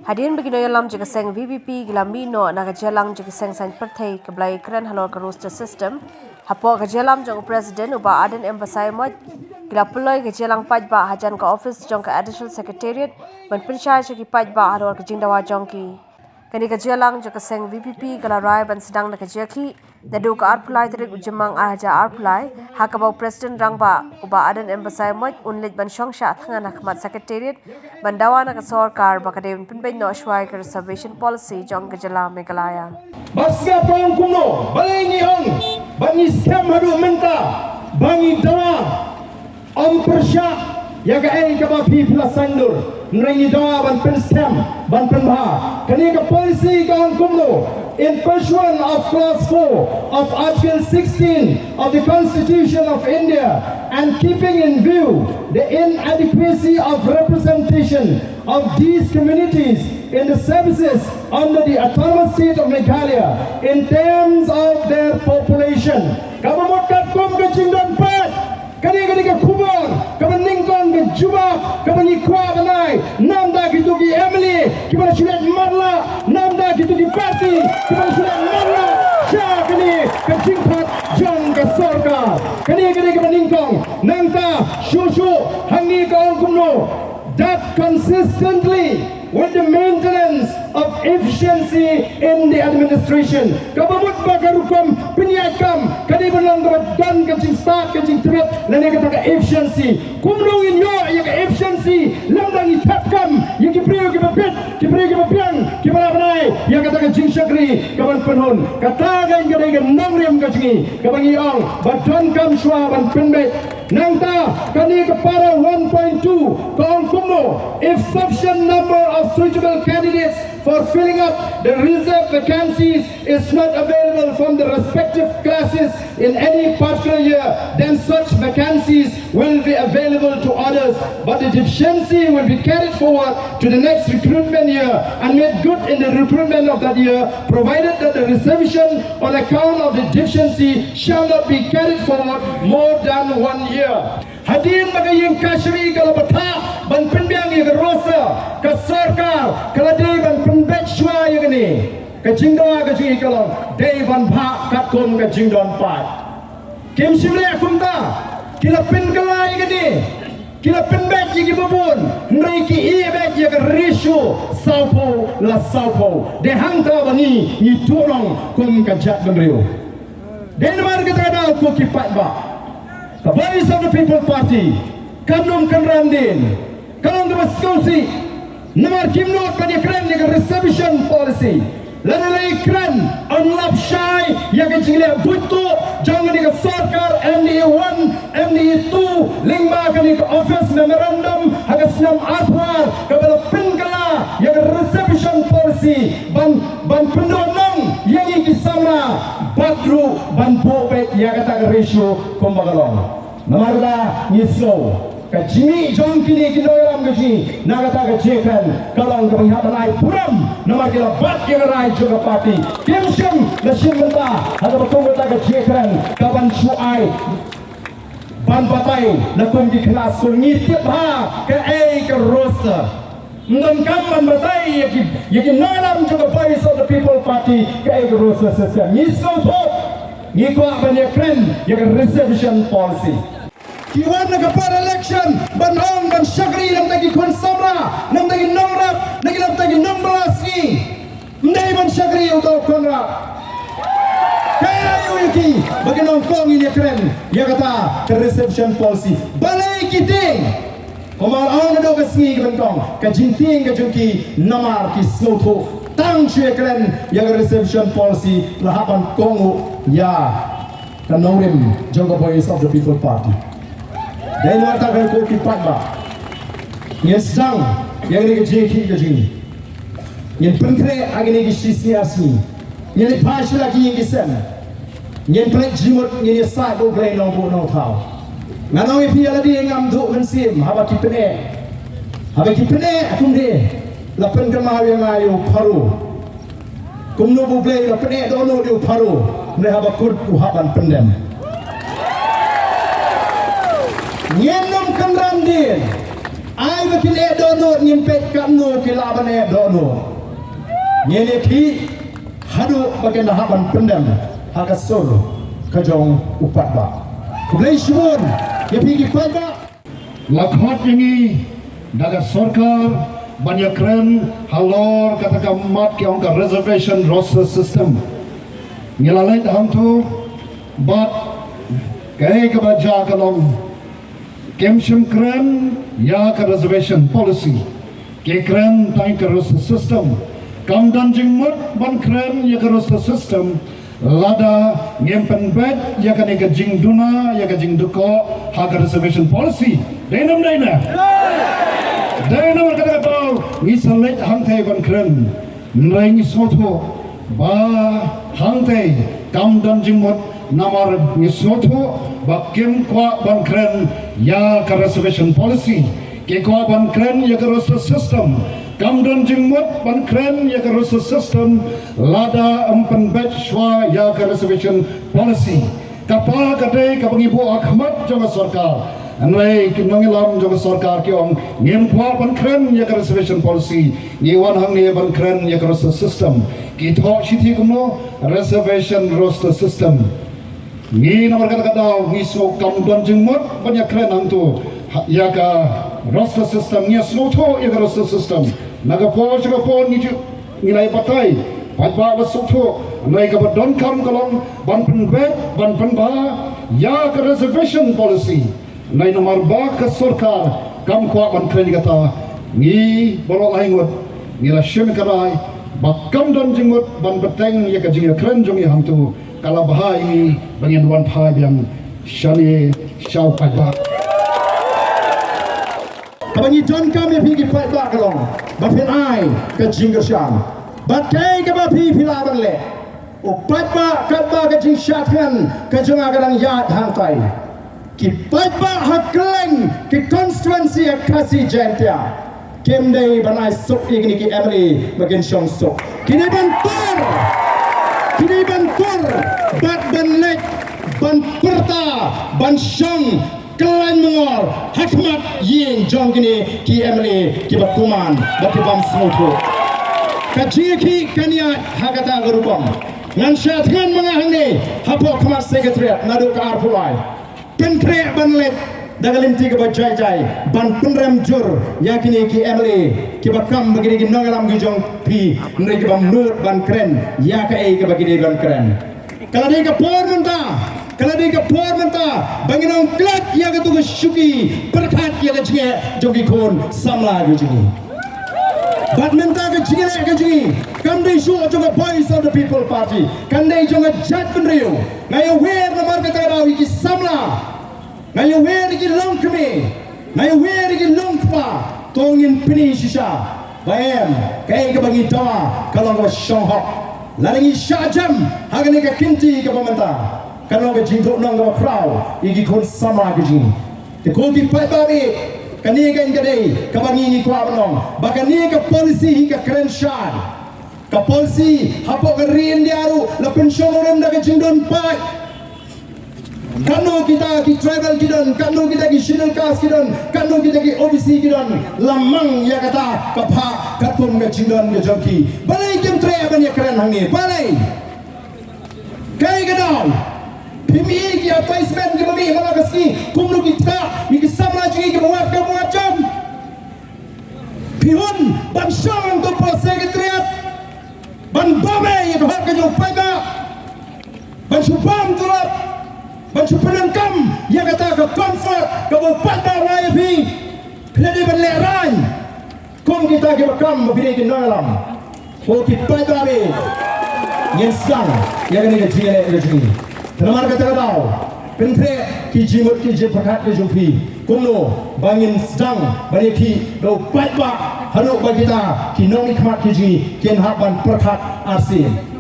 Hadirin begino yalam jika seng VVP gilamino na gajalang jika seng sain perthai keblai keren halor ke roster system. Hapo gajalam jong presiden uba Ardent Embassy moj gila puloi gajalang pajba hajan ke office jong ke additional secretariat ban pensyar jiki pajba halor ke jingdawa jong ki. Kani gajalang jika seng VVP gila rai ban sedang na gajaki Naduh ke Arpulai Tarik Jymmang aja Arpulai hakabau presiden rangba uba Ardent Embassy moj unlit ban Shong Shah Thngan hakmat secretariat ban dawa na ke sorkar bakadem penben no shwai ke reservation policy jong gajala Meghalaya. Basga pang kuno balengi ong bangi scam hadu menta bangi dawa om persya yaga ai ka ba pi plus sandur nrengi dawa ban pen scam ban pen bha kani ka policy ka ong kuno in pursuant of clause 4 of article 16 of the Constitution of India and keeping in view the inadequacy of representation of these communities in the services under the autonomous state of Meghalaya in terms of their population. Kabamot kat kum ke Jingdon Pat, kani ke Kubor, kabaningkon ke Juba, kabanikwa banai, namda gitu ki Emily, kibana sulit marla, namda gitu ki Parti, kibana sulit marla, Syah kani ke Jingpat jong ke Sorkar, kani kabaningkon, nangta shushu hangi ke ongkumno, that consistently with the maintenance of efficiency in the administration. Kabamut bagarukum penyakam kadi belang dan kacing start kacing trip lene kata efficiency. Kumlongin yo yang efficiency lamdang itapkam yang kipriyo kipiang kiparabnai yang kata kacing syakri kaban penhun kata gan kadai gan namriam kacingi kabangi ong badon kam shwa ban penbet nangta kani kepara 1.2 kaong kumno if sufficient number of suitable candidates for filling up the reserve vacancies is not available from the respective classes in any particular year, then such vacancies will be available to others, but the deficiency will be carried forward to the next recruitment year and made good in the recruitment of that year, provided that the reservation on account of the deficiency shall not be carried forward more than 1 year. Hadirin bagayeng kashri kalau betah ban penbiang yang rosa ke sarkar kalau day ban penbet shwa yang ni ke jingdoa ke jingi kalau day ban bha kat kom ke jingdon pat kim simle kumta kila pen kala yang ni kila penbet yang babun nrai ki bet yang ratio saupo la saupo de hangta bani ni turong kom ke jat benrio den mar kata ada ko ki pat ba the voice of the People Party, kanum kanrandin, kanum kemaskausi, namar kimnot pada keren yang reservation policy, lalai keren unlap syai yang kecilnya butuh jangan di sarkar MDA1, MDA2, lingba kali ke office memorandum hagas nam arpar kepada pengkala yang reservation policy ban pendonong yang ikisamra badru ban bobet yang kata ratio kombagalong namarda nislo ka jimi jong kini kinoyam gaji nagata ka jekan kalong ka panghatanay puram namar kila bat yang rai juga parti kimsyam na shimenta ada batong ka jekan kaban suai ban patay na kung di kelas kung ngitip ha ka ay ka roster Ndam kaman batay yaki nalam juga voice of the People Party ka ay ka roster system nislo po ngikwa banyak kren yang reservation policy Kiwan na kapar election banong ban syakri nam tagi kun samra nam tagi nomrap nam tagi nombras ni ndai ban syakri untuk konrap kaya yuki bagi nongkong ini keren ya kata ke reception policy balai kiting Komar ang nado kasngi kentong kajinting kajungki namar ki sloto tang chue keren yang reception policy lahapan kongo ya kanorim jongga voice of the People Party dan warta kan ko ki patba yesang yang ni kejeki kejini yang pentre agini kisisi asni yang pasal lagi yang kisem yang plek jimut yang sa do play no bo no thau nganong ipi ala di ngam du mensim haba ki pene akum de la pen kama yang ayo paru kumno bo play la pene do no de paru ne haba kut haban pendem Nyenom kamrandin, ay bakil edo no ni ingin pet kamno kilabane dono ngene ki hadu bagian dahaban pendam hakasur kajong upat ba kublai shibon ya pigi pada lakhot ini daga sarkar banyak keren halor katakan mat ke angka reservation roster system ngilalai hang tu bat kai kebaja kalong kemshim keren ya ke reservation policy ke keren tai ke roster system kam dan jingmut ban keren ya ke roster system lada ngempen bed ya ke ne ke jing duna ya ke jing duko ha ke reservation policy dainam daina dainam kata ngisalet hang thai ban keren nrai ngi soto ba hang thai kam dan jingmut namar ngi soto ba kem kwa ban keren ya ke reservation policy ke kwa ban keren ya ke roster system kam dan jingmut ban keren ya ke roster system lada empen bet shwa ya ke reservation policy kapa kadai kapangibu akhmat jong sarkar anway kinongilam jong sarkar kiong ngem kwa ban keren ya ke reservation policy ngiwan hang ne ban keren ya ke roster system ki tho shithi kumno reservation roster system ni nomor kata-kata ni so kam dan jingmut banyak keren hang tu ya ke roster system ni sloto ya ke roster system naga po ni nilai patai Pajak bersukto, mereka berdon kam kalong ban penbet, ban penba, ya ke reservation policy. Nai nomor ba ke sarkar kam kuat ban keren kata, ni bolok laingut, ni la shem karai, bakam don jenggut ban beteng ya ke jengya keren jongi hantu. Kalau bahai ini bagian wan phai yang shani shau pajak. Kabangi John kam ya pergi pajak kalong, bafin ai ke jengya sham. Bagai kaba pila berle, upat ba kaba ke Shong Shah Thngan ke jangan yad hantai. Kipat ba hakleng ke konstituensi kasih jentia. Kem day banai sok ini ki Emily bagian Shong sok. Kini bantur, bat banlek, ban perta, ban Shong. Kelain mengor, hakmat yin jong kini ki Emily ki bakuman, baki bam snoto. Kajiki kania hagata garupam ngan Shah Thngan mangahang ni hapo khamat sekretariat nadu ka arpulai penkre banlet dagalim tiga bajai jai ban penrem jur yakini ki Emily ki bakam begini ki nongalam ki jong pi nri ki bam nur ban keren ya ka ei ki bagini ban keren kalau dia ke por menta banginong klat ya ka tu syuki berkat ya ka jenge jogi kon samla ki jenge Badminton ke jingi, kandai show juga voice of the people party, kandai juga jat penriu, ngayo wer nomor kata kau iki samla, ngayo wer iki long kami, ngayo wer iki long kpa, tongin pini sisa, bayam, kaya ke bagi doa, kalau kau Shong lalingi syajam, hagani ke kinti ke pemerintah, kalau ke jingkok nong ke frau, iki kon sama ke jingi, tekoti pai babi. Kani kan kadai kabangi ni kuat belum bahkan ni ke polisi hingga keren syai ke polisi hapok ke rin diaru la pension orang dah ke jindon pai kanu kita ki tribal kidon kanu kita ki schedule caste kidon kanu kita ki OBC kidon lamang ya kata kapha katun ke jindon ke joki balai kem tre ban ya keren hang ni balai kai gadau Pimi ki appointment ki mami mana kaski kumnu kita ki samla ji ki buat ke macam pihun ban Shong tu pro sekretariat ban bame ye hak ke jo pada ban subam tulap ban supanan kam ya kata ke comfort ke buat bawa ye pi peladi ban leran kom kita ki bakam bini ki nalam ho ki pada be yen sang ya ni ke jile ke jini Terlamar kata kau, pentre ki jimut ki je perkat ki jumpi, kumno bangin sedang bani ki do pat ba hanuk bagi kita ki nong ikmat ki ji ken haban perkat arsin.